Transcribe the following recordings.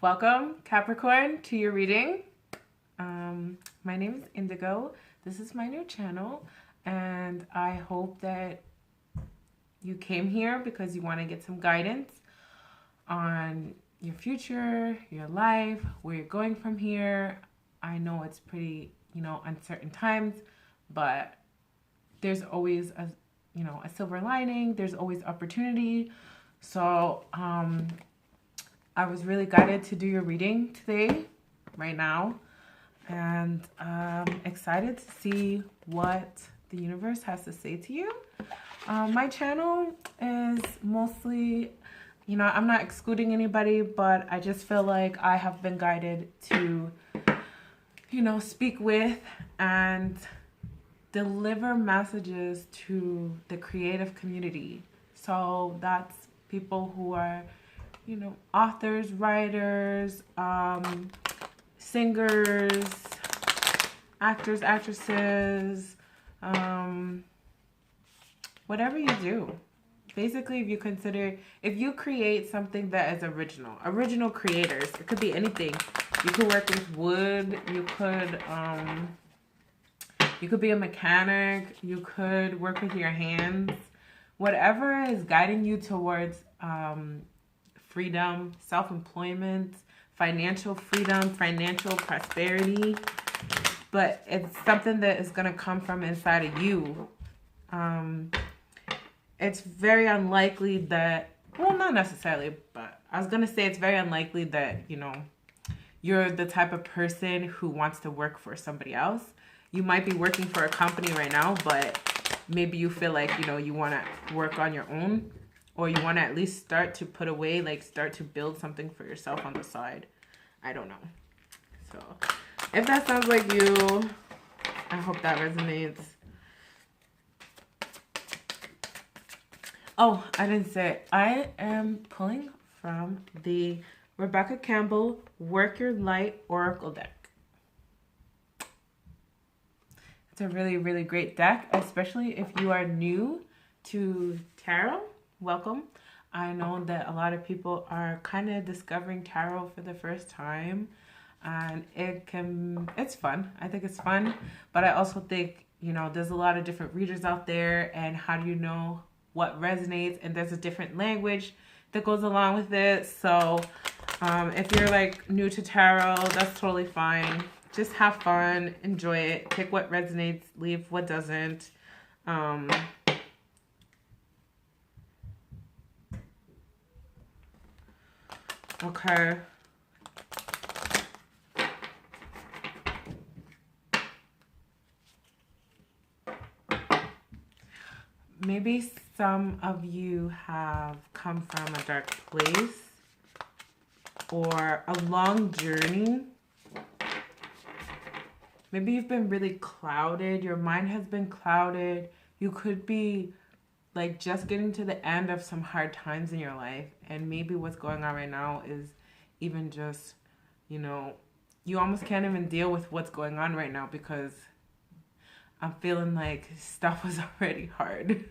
Welcome, Capricorn, to your reading. My name is Indigo. This is my new channel, and I hope that you came here because you want to get some guidance on your future, your life, where you're going from here. I know it's pretty, uncertain times, but there's always a silver lining. There's always opportunity. So, I was really guided to do your reading today, right now, and I'm excited to see what the universe has to say to you. My channel is mostly, I'm not excluding anybody, but I just feel like I have been guided to, speak with and deliver messages to the creative community. So that's people who are authors, writers, singers, actors, actresses, whatever you do. Basically, if you create something that is original creators, it could be anything. You could work with wood, you could be a mechanic, you could work with your hands. Whatever is guiding you towards freedom, self-employment, financial freedom, financial prosperity, but it's something that is going to come from inside of you. It's very unlikely that, well, not necessarily, but I was going to say it's very unlikely that, you're the type of person who wants to work for somebody else. You might be working for a company right now, but maybe you feel like, you want to work on your own, or you want to at least start to put away, start to build something for yourself on the side. I don't know. So if that sounds like you, I hope that resonates. Oh, I didn't say it. I am pulling from the Rebecca Campbell Work Your Light Oracle deck. It's a really, really great deck, especially if you are new to tarot. Welcome. I know that a lot of people are kind of discovering tarot for the first time, and it's fun. I think it's fun, but I also think, there's a lot of different readers out there, and how do you know what resonates? And there's a different language that goes along with it. So if you're new to tarot, that's totally fine. Just have fun, enjoy it, pick what resonates, leave what doesn't. Okay. Maybe some of you have come from a dark place or a long journey. Maybe you've been really clouded. Your mind has been clouded. You could be just getting to the end of some hard times in your life, and maybe what's going on right now is even just, you almost can't even deal with what's going on right now because I'm feeling like stuff was already hard.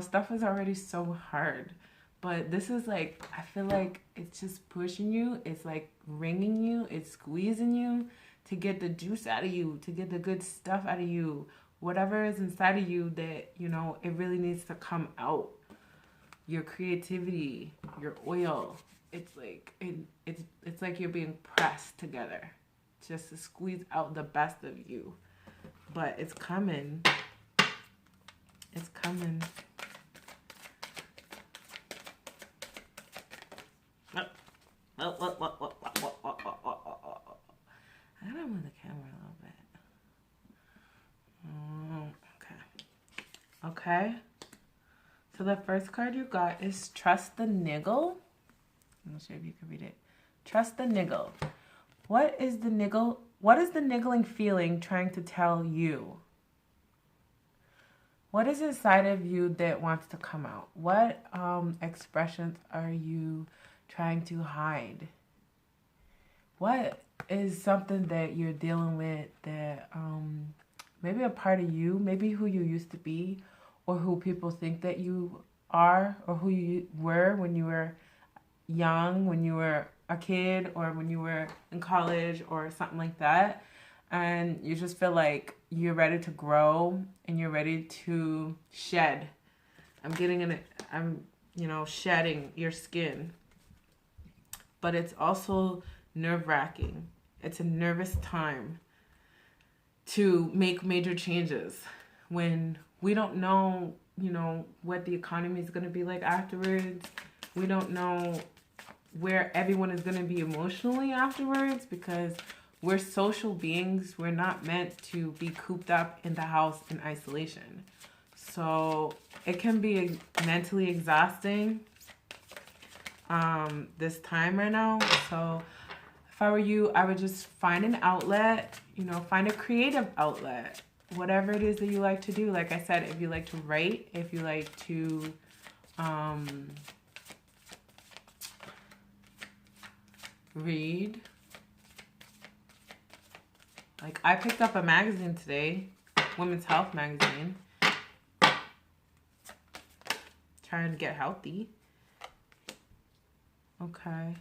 Stuff was already so hard, but this is I feel like it's just pushing you. It's wringing you. It's squeezing you to get the juice out of you, to get the good stuff out of you. Whatever is inside of you that, it really needs to come out. Your creativity, your oil. It's like you're being pressed together just to squeeze out the best of you. But it's coming. It's coming. I gotta move the camera a little bit. Okay. So the first card you got is Trust the Niggle. I'm not sure if you can read it. Trust the Niggle. What is the niggle? What is the niggling feeling trying to tell you? What is inside of you that wants to come out? What expressions are you trying to hide? What is something that you're dealing with that maybe a part of you, maybe who you used to be, or who people think that you are, or who you were when you were young, when you were a kid, or when you were in college or something like that, and you just feel like you're ready to grow and you're ready to shed. I'm shedding your skin. But it's also nerve-wracking. It's a nervous time to make major changes when we don't know, what the economy is going to be like afterwards. We don't know where everyone is going to be emotionally afterwards, because we're social beings. We're not meant to be cooped up in the house in isolation. So it can be mentally exhausting this time right now. So if I were you, I would just find an outlet, find a creative outlet, whatever it is that you like to do. Like I said, if you like to write, if you like to read. Like, I picked up a magazine today, Women's Health magazine. Trying to get healthy. Okay.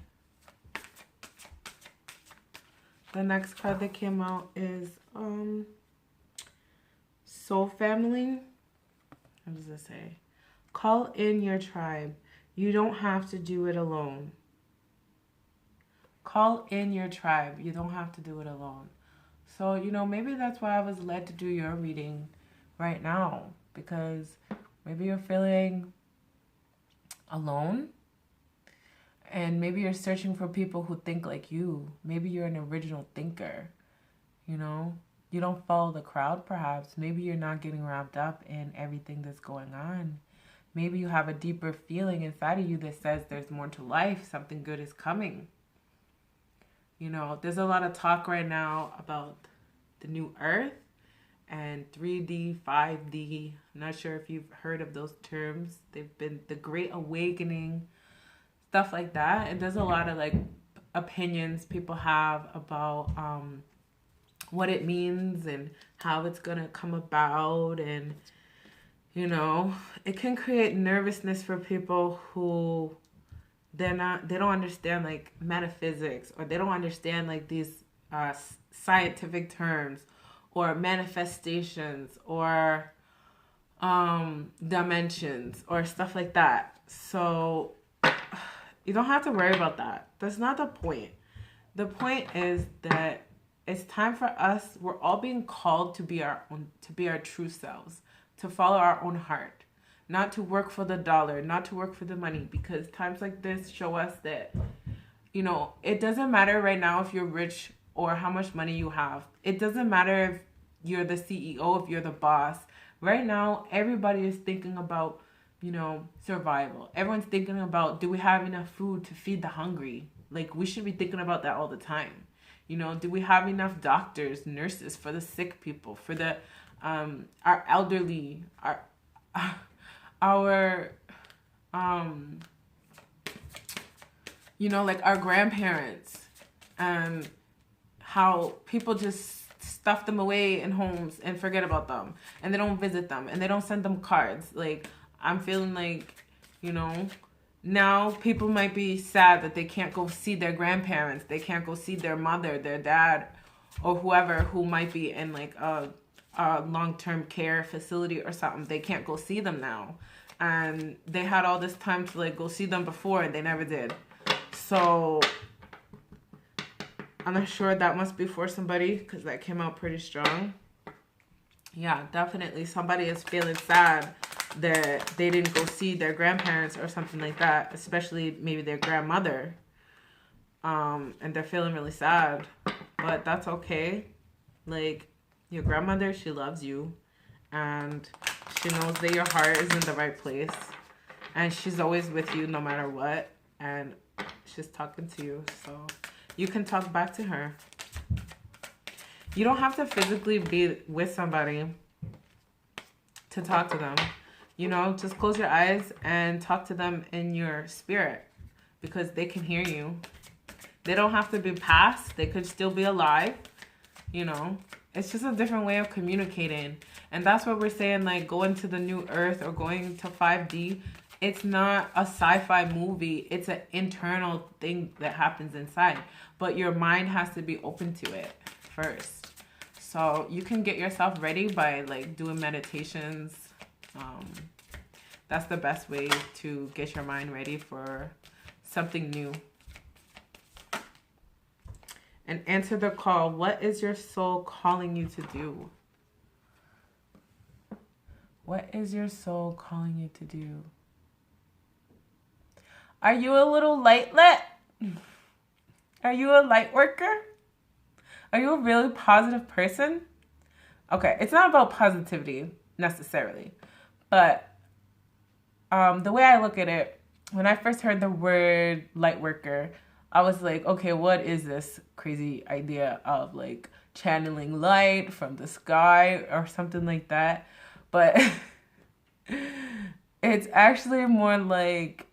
The next card that came out is Soul Family. What does it say? Call in your tribe. You don't have to do it alone. Call in your tribe. You don't have to do it alone. So, maybe that's why I was led to do your reading right now, because maybe you're feeling alone, and maybe you're searching for people who think like you. Maybe you're an original thinker, you don't follow the crowd perhaps. Maybe you're not getting wrapped up in everything that's going on. Maybe you have a deeper feeling inside of you that says there's more to life, something good is coming. There's a lot of talk right now about the new earth and 3D, 5D. I'm not sure if you've heard of those terms. They've been the Great Awakening, stuff like that. And there's a lot of opinions people have about what it means and how it's gonna come about. And it can create nervousness for people who they don't understand metaphysics, or they don't understand these scientific terms, or manifestations, or dimensions, or stuff like that. So you don't have to worry about that. That's not the point. The point is that it's time for us. We're all being called to be our true selves, to follow our own heart, not to work for the dollar, not to work for the money, because times like this show us that, it doesn't matter right now if you're rich or how much money you have. It doesn't matter if you're the CEO, if you're the boss. Right now, everybody is thinking about, survival. Everyone's thinking about, do we have enough food to feed the hungry? We should be thinking about that all the time. Do we have enough doctors, nurses for the sick people, for the our elderly, our our grandparents, and how people just stuff them away in homes and forget about them, and they don't visit them, and they don't send them cards. I'm feeling now people might be sad that they can't go see their grandparents, they can't go see their mother, their dad, or whoever who might be in a long-term care facility or something. They can't go see them now, and they had all this time to go see them before, and they never did. So I'm not sure, that must be for somebody, because that came out pretty strong. Yeah, definitely somebody is feeling sad that they didn't go see their grandparents or something like that, especially maybe their grandmother, and they're feeling really sad. But that's okay. Your grandmother, she loves you, and she knows that your heart is in the right place, and she's always with you no matter what, and she's talking to you, so you can talk back to her. You don't have to physically be with somebody to talk to them. Just close your eyes and talk to them in your spirit, because they can hear you. They don't have to be past. They could still be alive. It's just a different way of communicating. And that's what we're saying, going to the new earth or going to 5D. it's not a sci-fi movie. It's an internal thing that happens inside. But your mind has to be open to it first. So you can get yourself ready by like doing meditations. That's the best way to get your mind ready for something new. And answer the call. What is your soul calling you to do? What is your soul calling you to do? Are you a little lightlet? Are you a light worker? Are you a really positive person? Okay, it's not about positivity necessarily, but the way I look at it, when I first heard the word light worker, I was like, okay, what is this crazy idea of like channeling light from the sky or something like that? But it's actually more like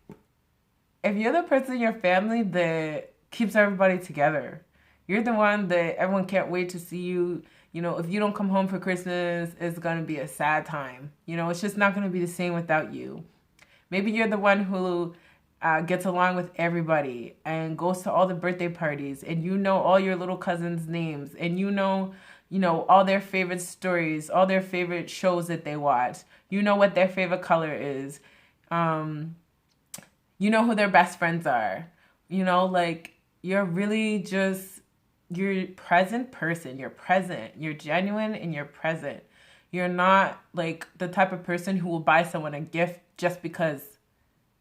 if you're the person in your family that keeps everybody together, you're the one that everyone can't wait to see you. You know, if you don't come home for Christmas, it's going to be a sad time. You know, it's just not going to be the same without you. Maybe you're the one who gets along with everybody and goes to all the birthday parties, and you know all your little cousins' names, and you know, all their favorite stories, all their favorite shows that they watch. You know what their favorite color is. You know who their best friends are. You know, like, you're really just, you're a present person. You're present. You're genuine and you're present. You're not like the type of person who will buy someone a gift just because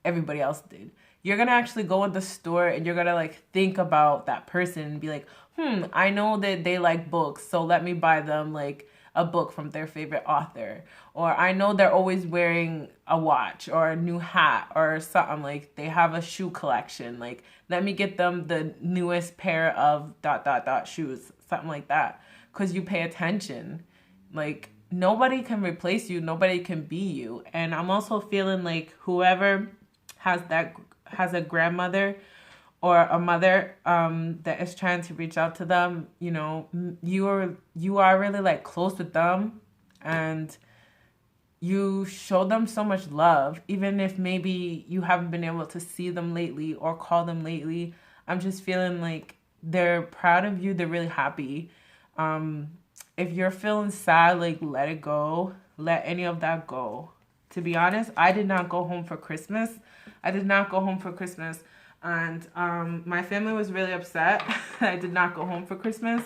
everybody else did. You're going to actually go in the store and you're going to like think about that person and be like, I know that they like books, so let me buy them like a book from their favorite author. Or I know they're always wearing a watch or a new hat or something, like they have a shoe collection. Like, let me get them the newest pair of ... shoes, something like that. Because you pay attention. Like, nobody can replace you. Nobody can be you. And I'm also feeling like whoever has a grandmother or a mother that is trying to reach out to them, you know, you are really like close with them, and you show them so much love, even if maybe you haven't been able to see them lately or call them lately. I'm just feeling like they're proud of you. They're really happy. If you're feeling sad, like, let it go. Let any of that go. To be honest, I did not go home for Christmas. And my family was really upset. I did not go home for Christmas.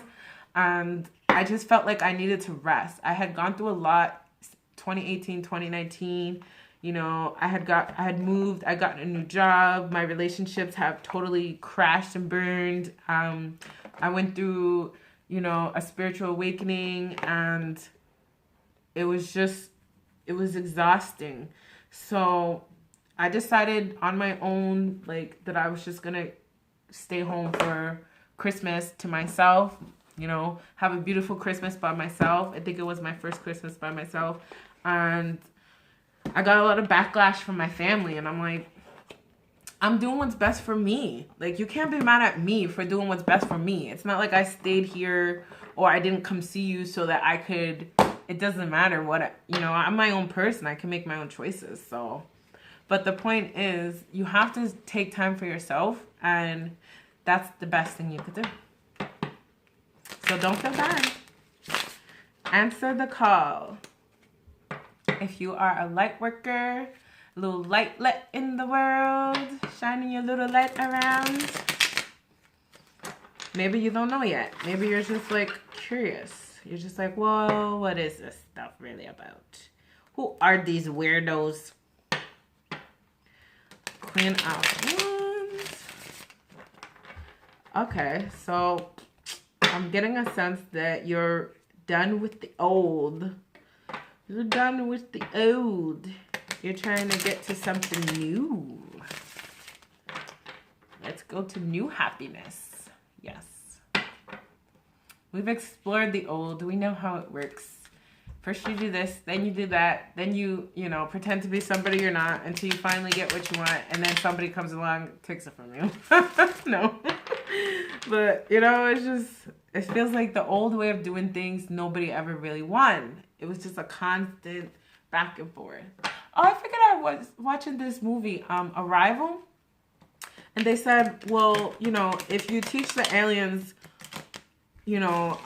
And I just felt like I needed to rest. I had gone through a lot, 2018, 2019. You know, I had moved. I got a new job. My relationships have totally crashed and burned. I went through, you know, a spiritual awakening, and it was exhausting. So I decided on my own, like, that I was just going to stay home for Christmas to myself, you know, have a beautiful Christmas by myself. I think it was my first Christmas by myself. And I got a lot of backlash from my family, and I'm like, I'm doing what's best for me. Like, you can't be mad at me for doing what's best for me. It's not like I stayed here or I didn't come see you so that I could, it doesn't matter what, I'm my own person. I can make my own choices. So, but the point is, you have to take time for yourself, and that's the best thing you could do. So don't feel bad. Answer the call. If you are a light worker, a little lightlet in the world, shining your little light around. Maybe you don't know yet. Maybe you're just like curious. You're just like, whoa, what is this stuff really about? Who are these weirdos? Queen of Wands. Okay, so I'm getting a sense that you're done with the old. You're done with the old. You're trying to get to something new. Let's go to new happiness. Yes. We've explored the old. We know how it works. First you do this, then you do that, then you pretend to be somebody you're not until you finally get what you want, and then somebody comes along and takes it from you. No. But, it feels like the old way of doing things, nobody ever really won. It was just a constant back and forth. Oh, I figured I was watching this movie, Arrival. And they said, well, you know, if you teach the aliens, you know,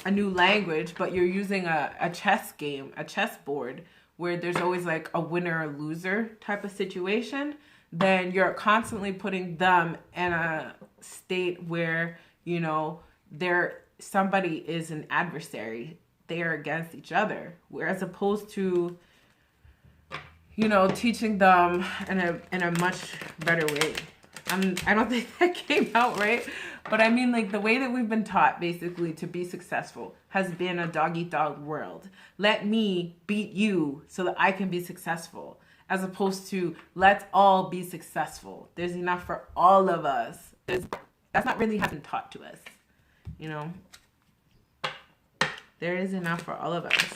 a new language, but you're using a chess game, a chess board, where there's always like a winner or loser type of situation, then you're constantly putting them in a state where, you know, somebody is an adversary. They are against each other. Whereas opposed to, you know, teaching them in a much better way. I don't think that came out right, but I mean, like, the way that we've been taught basically to be successful has been a dog-eat-dog world. Let me beat you so that I can be successful, as opposed to let's all be successful. There's enough for all of us. That's not really been taught to us, you know. There is enough for all of us.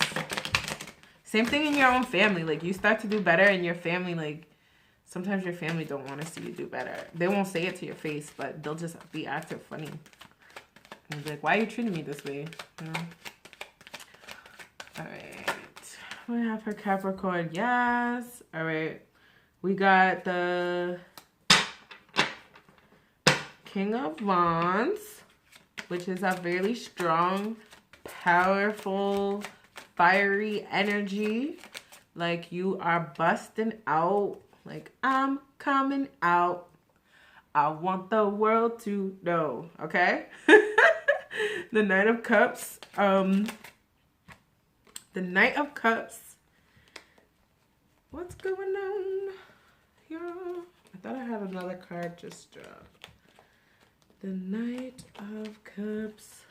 Same thing in your own family. Like, you start to do better in your family, like, sometimes your family don't want to see you do better. They won't say it to your face, but they'll just be acting funny. And be like, why are you treating me this way? You know? All right. We have her Capricorn. Yes. All right. We got the King of Wands, which is a really strong, powerful, fiery energy. Like, you are busting out. Like, I'm coming out. I want the world to know. Okay? The Knight of Cups. The Knight of Cups. What's going on here? I thought I had another card just dropped. The Knight of Cups.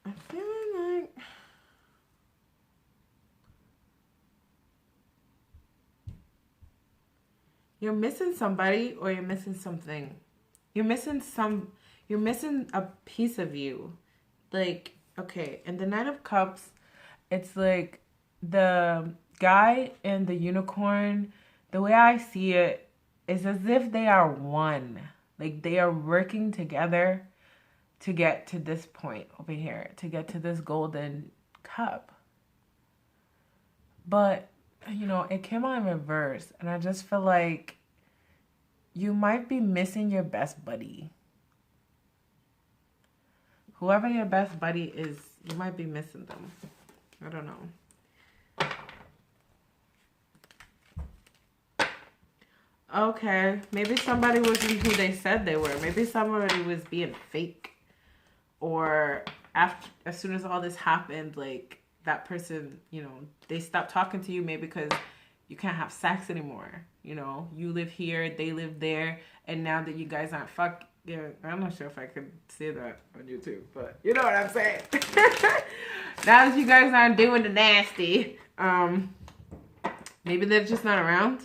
I'm feeling like you're missing somebody, or you're missing something. You're missing a piece of you. Like, okay, in the Knight of Cups, it's like the guy and the unicorn, the way I see it is as if they are one. Like, they are working together to get to this point over here, to get to this golden cup. But, you know, it came out in reverse, and I just feel like you might be missing your best buddy. Whoever your best buddy is, you might be missing them. I don't know. Okay, maybe somebody wasn't who they said they were. Maybe somebody was being fake. Or as soon as all this happened, like, that person, you know, they stopped talking to you maybe because you can't have sex anymore. You know, you live here, they live there, and now that you guys aren't yeah, I'm not sure if I could say that on YouTube, but you know what I'm saying. Now that you guys aren't doing the nasty, maybe they're just not around.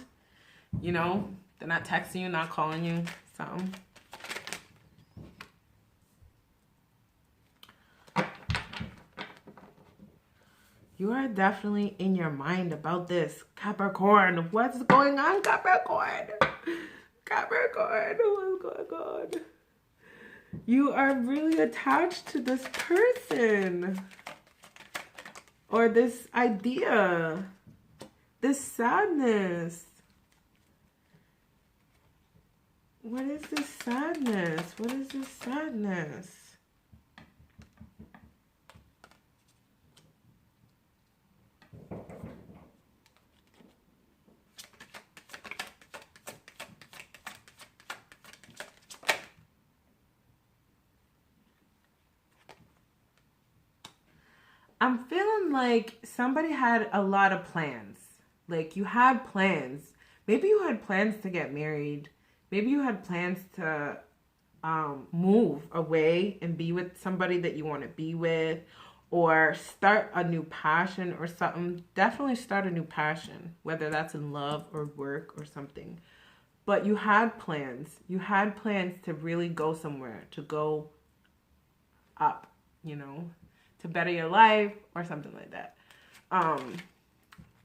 You know, they're not texting you, not calling you, something. You are definitely in your mind about this, Capricorn. What's going on, Capricorn? Capricorn, what's going on? You are really attached to this person. Or this idea. This sadness. What is this sadness? What is this sadness? I'm feeling like somebody had a lot of plans. Like, you had plans. Maybe you had plans to get married. Maybe you had plans to move away and be with somebody that you want to be with, or start a new passion or something. Definitely start a new passion, whether that's in love or work or something. But you had plans. You had plans to really go somewhere, to go up, you know, to better your life or something like that.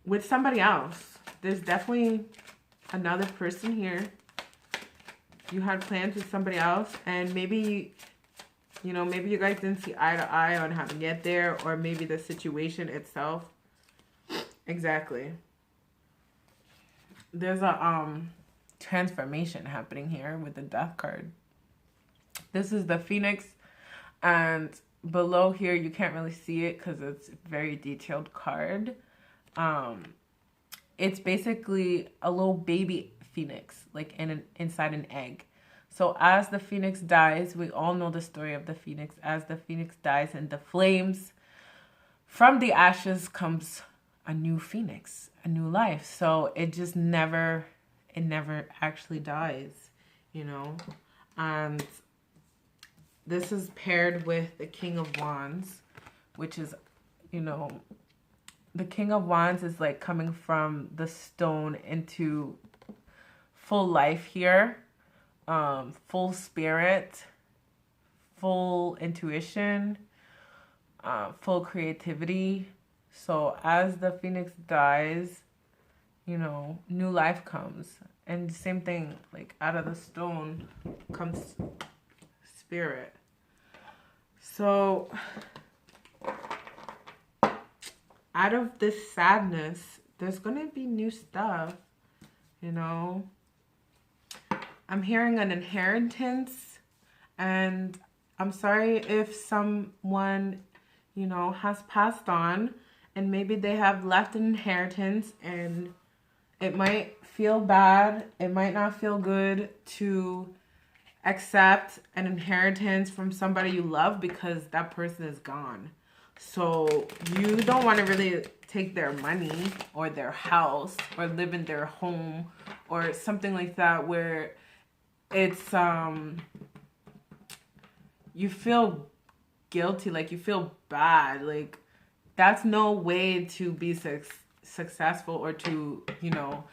With somebody else. There's definitely another person here. You had plans with somebody else, and maybe You know, maybe you guys didn't see eye to eye on how to get there, or maybe the situation itself. Exactly. There's a transformation happening here with the Death card. This is the Phoenix, and below here you can't really see it because it's a very detailed card. It's basically a little baby phoenix, like inside an egg. So as the phoenix dies, we all know the story of the phoenix. As the phoenix dies and the flames, from the ashes comes a new phoenix, a new life. So it just never actually dies, you know. And this is paired with the King of Wands, which is, you know, the King of Wands is like coming from the stone into full life here. Full spirit, full intuition, full creativity. So as the phoenix dies, you know, new life comes. And same thing, like out of the stone comes spirit. So out of this sadness, there's going to be new stuff, you know. I'm hearing an inheritance, and I'm sorry if someone, you know, has passed on, and maybe they have left an inheritance, and it might feel bad, it might not feel good to accept an inheritance from somebody you love because that person is gone. So you don't want to really take their money or their house or live in their home or something like that, where it's you feel guilty, like you feel bad. Like that's no way to be successful or to, you know,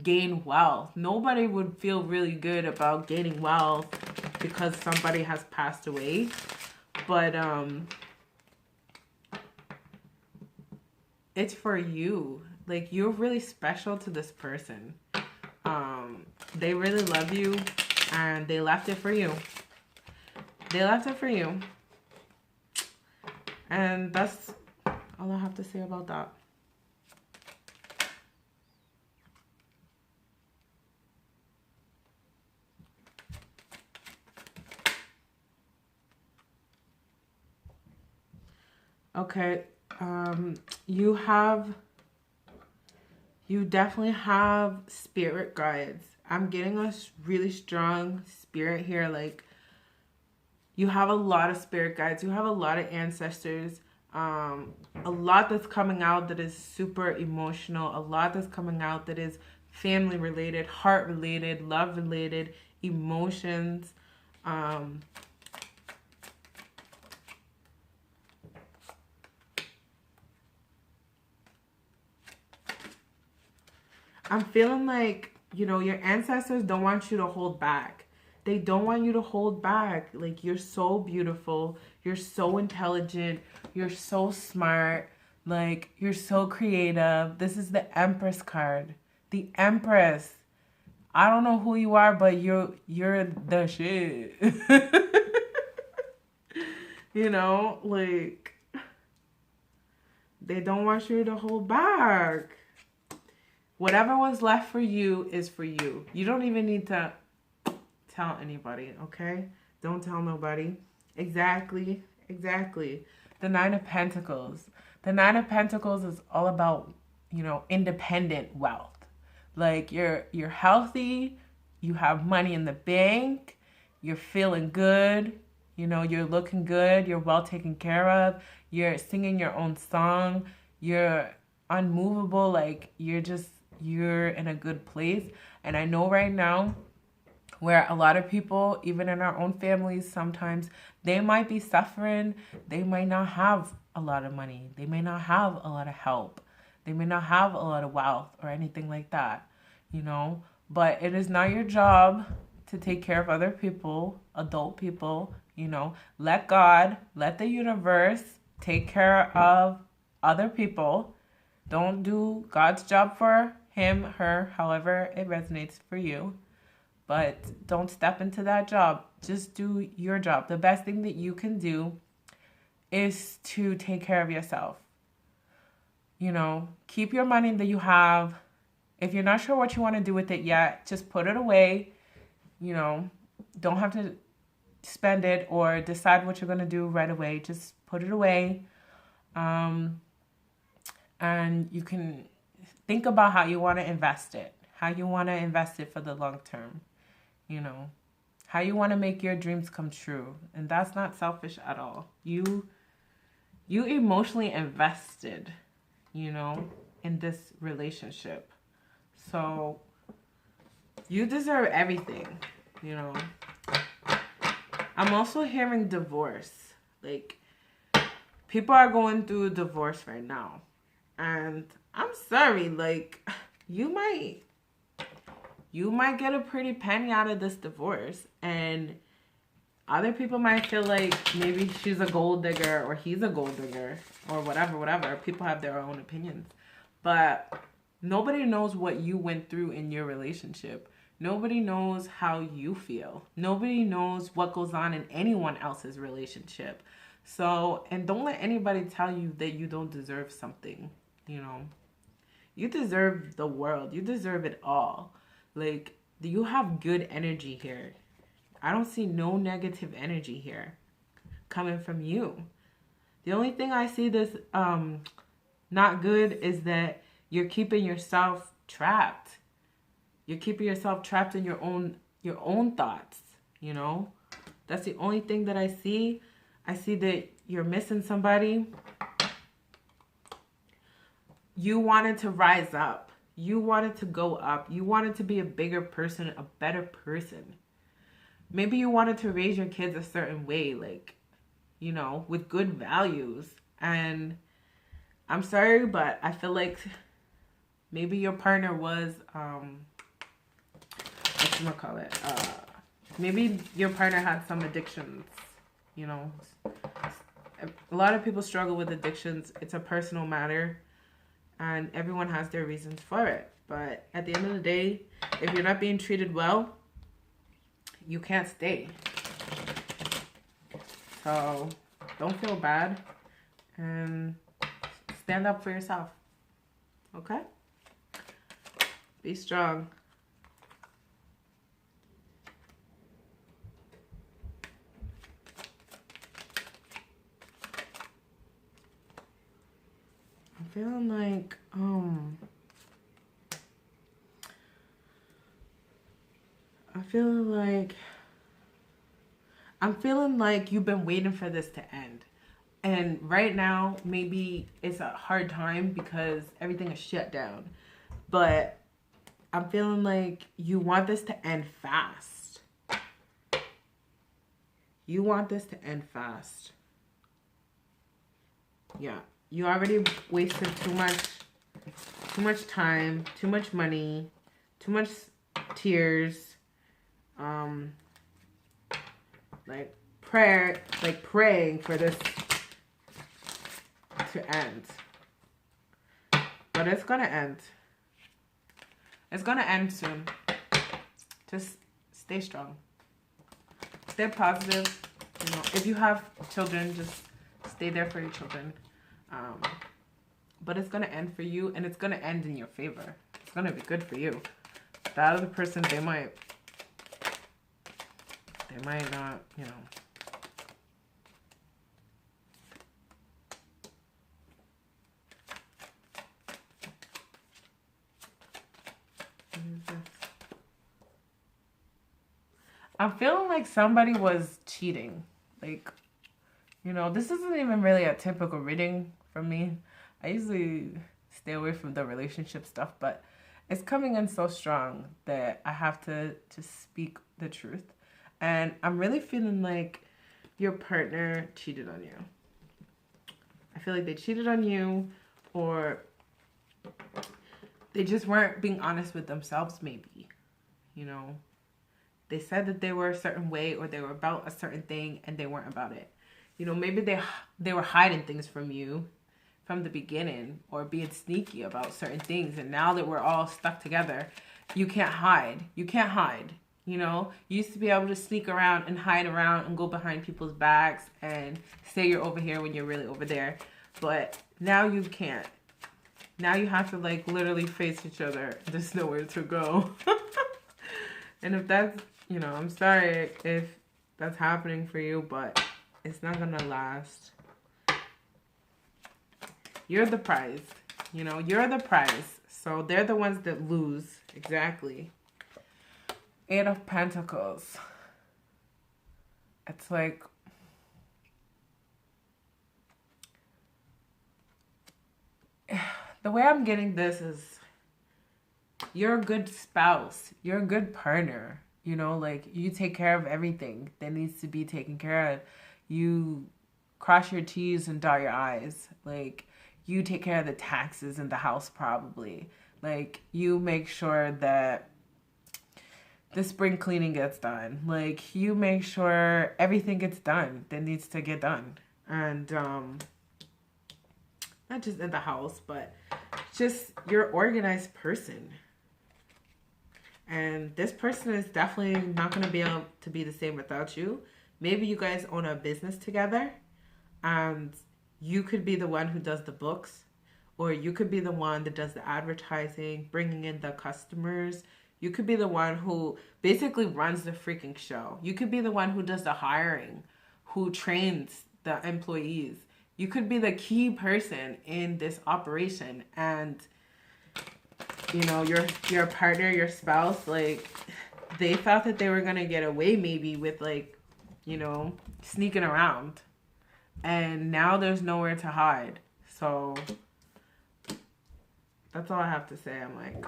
gain wealth. Nobody would feel really good about gaining wealth because somebody has passed away. But it's for you. Like, you're really special to this person. They really love you, and they left it for you. They left it for you. And that's all I have to say about that. Okay, you definitely have spirit guides. I'm getting a really strong spirit here. Like, you have a lot of spirit guides. You have a lot of ancestors. A lot that's coming out that is super emotional. A lot that's coming out that is family related, heart related, love related, emotions. I'm feeling like, you know, your ancestors don't want you to hold back. They don't want you to hold back. Like, you're so beautiful. You're so intelligent. You're so smart. Like, you're so creative. This is the Empress card. The Empress. I don't know who you are, but you're the shit. You know, like, they don't want you to hold back. Whatever was left for you is for you. You don't even need to tell anybody, okay? Don't tell nobody. Exactly. The Nine of Pentacles. The Nine of Pentacles is all about, you know, independent wealth. Like, you're healthy, you have money in the bank, you're feeling good, you know, you're looking good, you're well taken care of, you're singing your own song, you're unmovable, like, you're in a good place. And I know right now where a lot of people, even in our own families, sometimes they might be suffering. They might not have a lot of money. They may not have a lot of help. They may not have a lot of wealth or anything like that, you know. But it is not your job to take care of other people, adult people, you know. Let God, let the universe take care of other people. Don't do God's job for him, her, however it resonates for you. but don't step into that job. Just do your job. The best thing that you can do is to take care of yourself. You know, keep your money that you have. If you're not sure what you want to do with it yet, just put it away. You know, don't have to spend it or decide what you're going to do right away. Just put it away. And you can think about how you want to invest it. How you want to invest it for the long term. You know, how you want to make your dreams come true. And that's not selfish at all. You emotionally invested, you know, in this relationship. So you deserve everything, you know. I'm also hearing divorce. Like, people are going through divorce right now. And I'm sorry, like, you might get a pretty penny out of this divorce. And other people might feel like maybe she's a gold digger or he's a gold digger or whatever. People have their own opinions. But nobody knows what you went through in your relationship. Nobody knows how you feel. Nobody knows what goes on in anyone else's relationship. So, and don't let anybody tell you that you don't deserve something, you know. You deserve the world. You deserve it all. Like, you have good energy here. I don't see no negative energy here coming from you. The only thing I see this not good is that you're keeping yourself trapped. You're keeping yourself trapped in your own thoughts, you know? That's the only thing that I see. I see that you're missing somebody. You wanted to rise up. You wanted to go up. You wanted to be a bigger person, a better person. Maybe you wanted to raise your kids a certain way, like, you know, with good values. And I'm sorry, but I feel like maybe your partner was, maybe your partner had some addictions, you know. A lot of people struggle with addictions. It's a personal matter, and everyone has their reasons for it. But at the end of the day, if you're not being treated well, you can't stay. So don't feel bad and stand up for yourself. Okay? Be strong. I'm feeling like I'm feeling like you've been waiting for this to end. And right now, maybe it's a hard time because everything is shut down. But I'm feeling like you want this to end fast. You want this to end fast. Yeah. You already wasted too much time, too much money, too much tears. Praying for this to end. But it's gonna end. It's gonna end soon. Just stay strong. Stay positive. You know, if you have children, just stay there for your children. But it's gonna end for you, and it's gonna end in your favor. It's gonna be good for you. That other person, they might not, you know. I'm feeling like somebody was cheating. Like, you know, this isn't even really a typical reading for me. I usually stay away from the relationship stuff, but it's coming in so strong that I have to speak the truth. And I'm really feeling like your partner cheated on you. I feel like they cheated on you, or they just weren't being honest with themselves, maybe. You know, they said that they were a certain way, or they were about a certain thing, and they weren't about it. You know, maybe they were hiding things from you from the beginning, or being sneaky about certain things. And now that we're all stuck together, you can't hide. You can't hide. You know, you used to be able to sneak around and hide around and go behind people's backs and say you're over here when you're really over there. But now you can't. Now you have to like literally face each other. There's nowhere to go. And if that's, you know, I'm sorry if that's happening for you, but it's not gonna last. You're the prize. You know, you're the prize. So they're the ones that lose. Exactly. 8 of Pentacles. It's like, the way I'm getting this is you're a good spouse. You're a good partner. You know, like you take care of everything that needs to be taken care of. You cross your T's and dot your I's. Like you take care of the taxes in the house probably. Like you make sure that the spring cleaning gets done. Like you make sure everything gets done that needs to get done. And not just in the house, but just you're an organized person. And this person is definitely not going to be able to be the same without you. Maybe you guys own a business together and you could be the one who does the books, or you could be the one that does the advertising, bringing in the customers. You could be the one who basically runs the freaking show. You could be the one who does the hiring, who trains the employees. You could be the key person in this operation. And, you know, your partner, your spouse, like, they thought that they were going to get away maybe with, like, you know, sneaking around. And now there's nowhere to hide. So that's all I have to say. I'm like...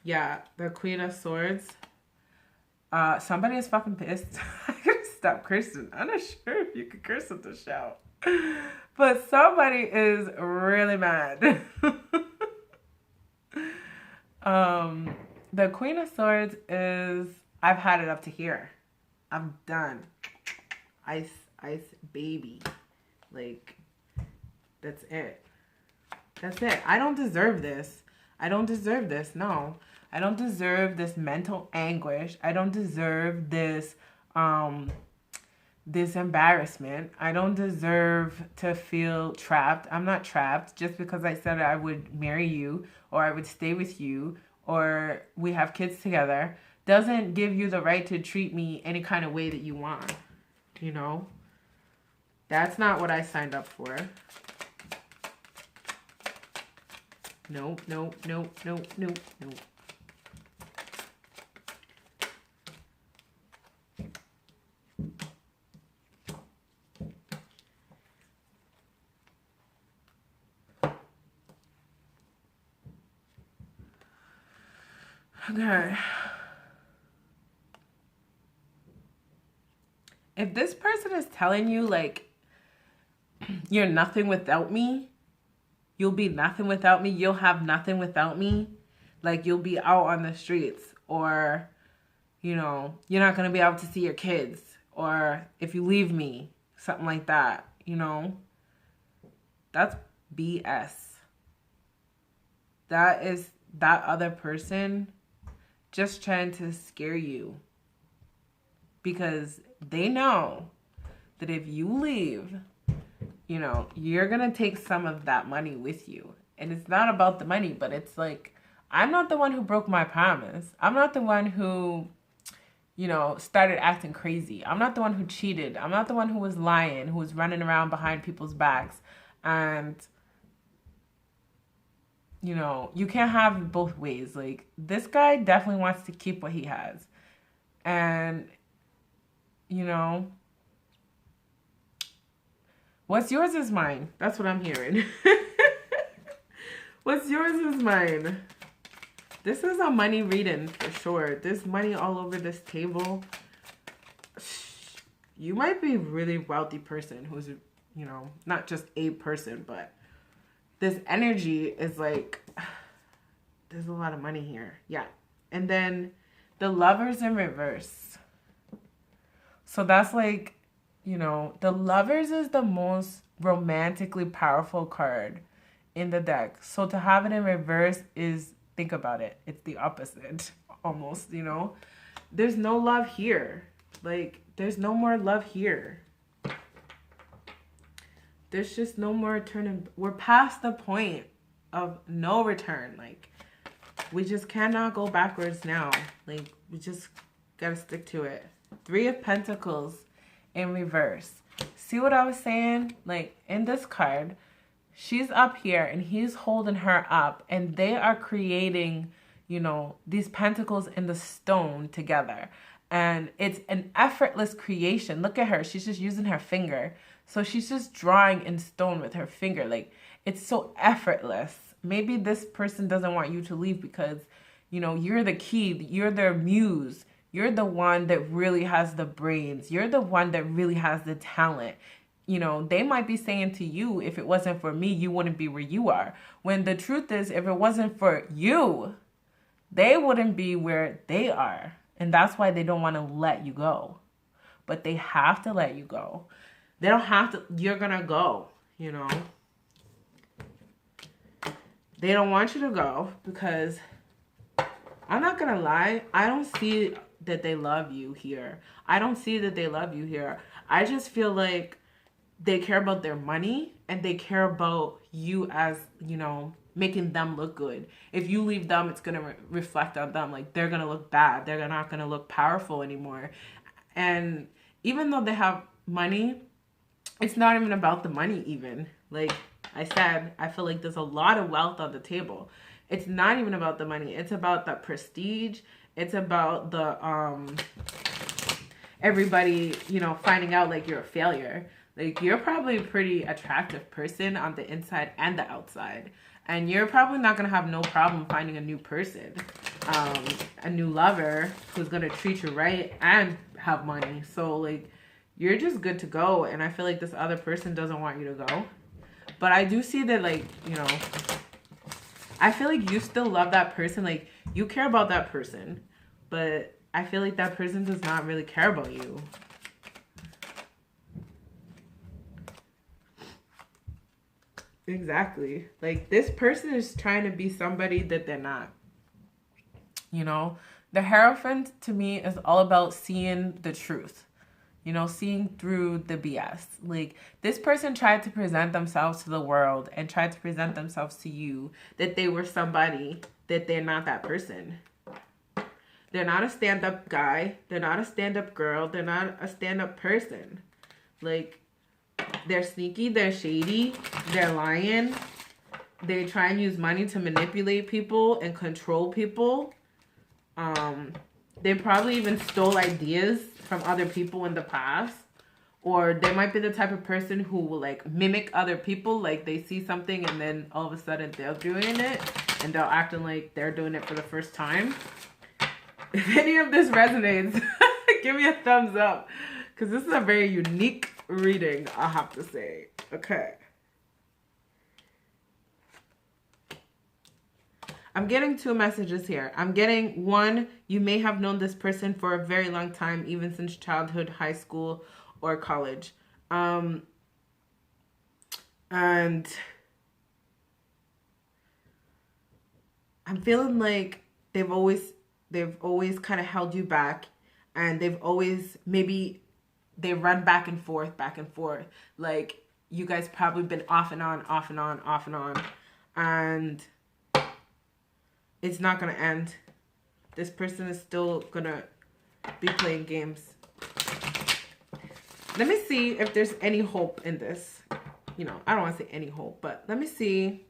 Yeah, the Queen of Swords. Somebody is fucking pissed. I gotta stop cursing. I'm not sure if you can curse at the show. But somebody is really mad. The Queen of Swords is, I've had it up to here. I'm done. Ice baby. Like, that's it. That's it. I don't deserve this. I don't deserve this. No. I don't deserve this mental anguish. I don't deserve this this embarrassment. I don't deserve to feel trapped. I'm not trapped just because I said I would marry you or I would stay with you or we have kids together doesn't give you the right to treat me any kind of way that you want. You know? That's not what I signed up for. Nope, nope, nope, nope, nope, nope. Okay. If this person is telling you, like, you're nothing without me, you'll be nothing without me, you'll have nothing without me, like, you'll be out on the streets, or, you know, you're not going to be able to see your kids, or if you leave me, something like that, you know, that's BS. That is that other person just trying to scare you, because they know that if you leave, you know, you're going to take some of that money with you. And it's not about the money, but it's like, I'm not the one who broke my promise. I'm not the one who, you know, started acting crazy. I'm not the one who cheated. I'm not the one who was lying, who was running around behind people's backs. And, you know, you can't have it both ways. Like, this guy definitely wants to keep what he has. And, you know, what's yours is mine. That's what I'm hearing. What's yours is mine. This is a money reading for sure. There's money all over this table. You might be a really wealthy person who's, you know, not just a person, but this energy is like, there's a lot of money here. Yeah. And then the Lovers in reverse. So that's like, you know, the Lovers is the most romantically powerful card in the deck. So to have it in reverse is think about it. It's the opposite almost, you know. There's no love here. Like, there's no more love here. There's just no more turning. We're past the point of no return. Like, we just cannot go backwards now. Like, we just gotta stick to it. 3 of Pentacles in reverse. See what I was saying? Like, in this card, she's up here and he's holding her up, and they are creating, you know, these pentacles in the stone together. And it's an effortless creation. Look at her. She's just using her finger. So she's just drawing in stone with her finger. Like, it's so effortless. Maybe this person doesn't want you to leave because, you know, you're the key. You're their muse. You're the one that really has the brains. You're the one that really has the talent. You know, they might be saying to you, if it wasn't for me, you wouldn't be where you are. When the truth is, if it wasn't for you, they wouldn't be where they are. And that's why they don't want to let you go. But they have to let you go. They don't have to. You're going to go, you know. They don't want you to go because, I'm not going to lie, I don't see that they love you here. I don't see that they love you here. I just feel like they care about their money and they care about you as, you know, making them look good. If you leave them, it's going to reflect on them. Like, they're going to look bad. They're not going to look powerful anymore. And even though they have money, it's not even about the money even. Like I said, I feel like there's a lot of wealth on the table. It's not even about the money. It's about the prestige. It's about the, everybody, you know, finding out like you're a failure. Like, you're probably a pretty attractive person on the inside and the outside. And you're probably not going to have no problem finding a new person, a new lover who's going to treat you right and have money. So, like, you're just good to go. And I feel like this other person doesn't want you to go. But I do see that, like, you know, I feel like you still love that person. Like, you care about that person. But I feel like that person does not really care about you. Exactly. Like, this person is trying to be somebody that they're not. You know, the Hierophant to me is all about seeing the truth. You know, seeing through the BS. Like, this person tried to present themselves to the world and tried to present themselves to you that they were somebody that they're not that person. They're not a stand-up guy. They're not a stand-up girl. They're not a stand-up person. Like, they're sneaky, they're shady, they're lying. They try and use money to manipulate people and control people. They probably even stole ideas from other people in the past. Or they might be the type of person who will, like, mimic other people. Like, they see something and then all of a sudden they're doing it. And they're acting like they're doing it for the first time. If any of this resonates, give me a thumbs up. Because this is a very unique reading, I have to say. Okay. I'm getting 2 messages here. I'm getting 1, you may have known this person for a very long time, even since childhood, high school, or college. And I'm feeling like they've always kind of held you back, and they've always, maybe they run back and forth. Like, you guys probably been off and on. And it's not going to end. This person is still going to be playing games. Let me see if there's any hope in this. You know, I don't want to say any hope, but let me see,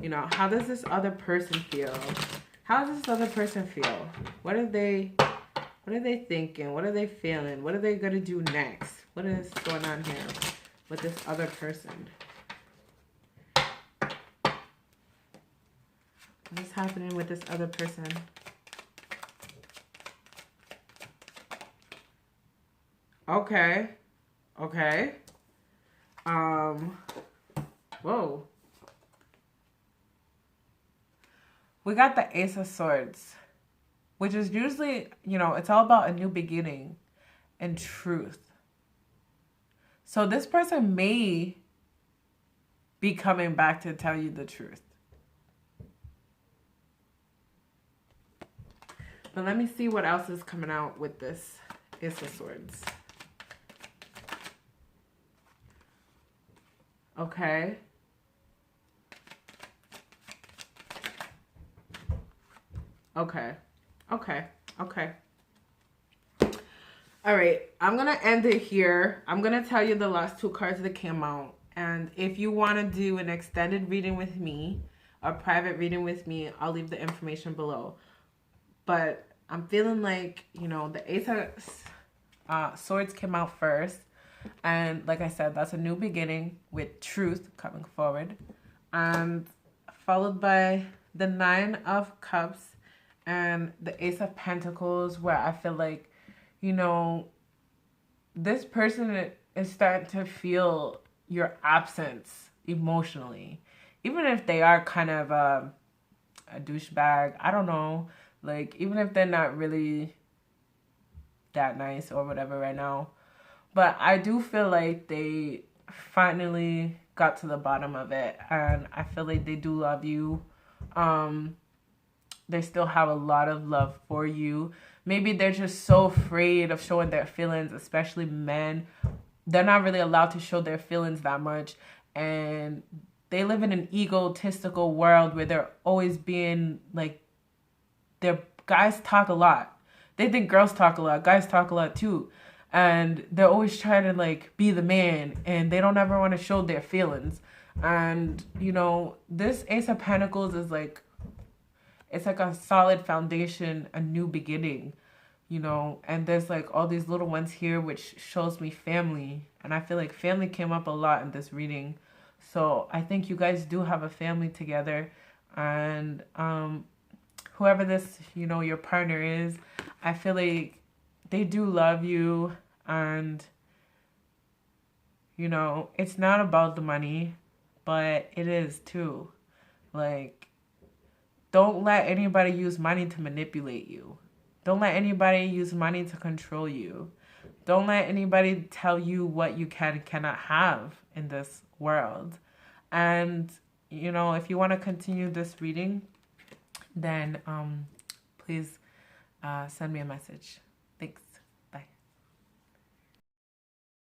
you know, how does this other person feel? How does this other person feel? What are they thinking? What are they feeling? What are they going to do next? What is going on here with this other person? What is happening with this other person? Okay. Whoa. We got the Ace of Swords, which is usually, you know, it's all about a new beginning and truth. So this person may be coming back to tell you the truth. But let me see what else is coming out with this Ace of Swords. Okay. Okay. Okay. Okay. All right. I'm going to end it here. I'm going to tell you the last two cards that came out. And if you want to do an extended reading with me, a private reading with me, I'll leave the information below. But I'm feeling like, you know, the Ace of Swords came out first. And like I said, that's a new beginning with truth coming forward. And followed by the Nine of Cups and the Ace of Pentacles, where I feel like, you know, this person is starting to feel your absence emotionally. Even if they are kind of a douchebag, I don't know. Like, even if they're not really that nice or whatever right now. But I do feel like they finally got to the bottom of it. And I feel like they do love you. They still have a lot of love for you. Maybe they're just so afraid of showing their feelings, especially men. They're not really allowed to show their feelings that much. And they live in an egotistical world where they're always being like, their guys talk a lot. They think girls talk a lot. Guys talk a lot too. And they're always trying to like be the man, and they don't ever want to show their feelings. And, you know, this Ace of Pentacles is like, it's like a solid foundation, a new beginning, you know. And there's like all these little ones here, which shows me family. And I feel like family came up a lot in this reading. So I think you guys do have a family together. And whoever this, you know, your partner is, I feel like they do love you. And, you know, it's not about the money, but it is too. Like, don't let anybody use money to manipulate you. Don't let anybody use money to control you. Don't let anybody tell you what you can and cannot have in this world. And, you know, if you want to continue this reading, then please send me a message. Thanks.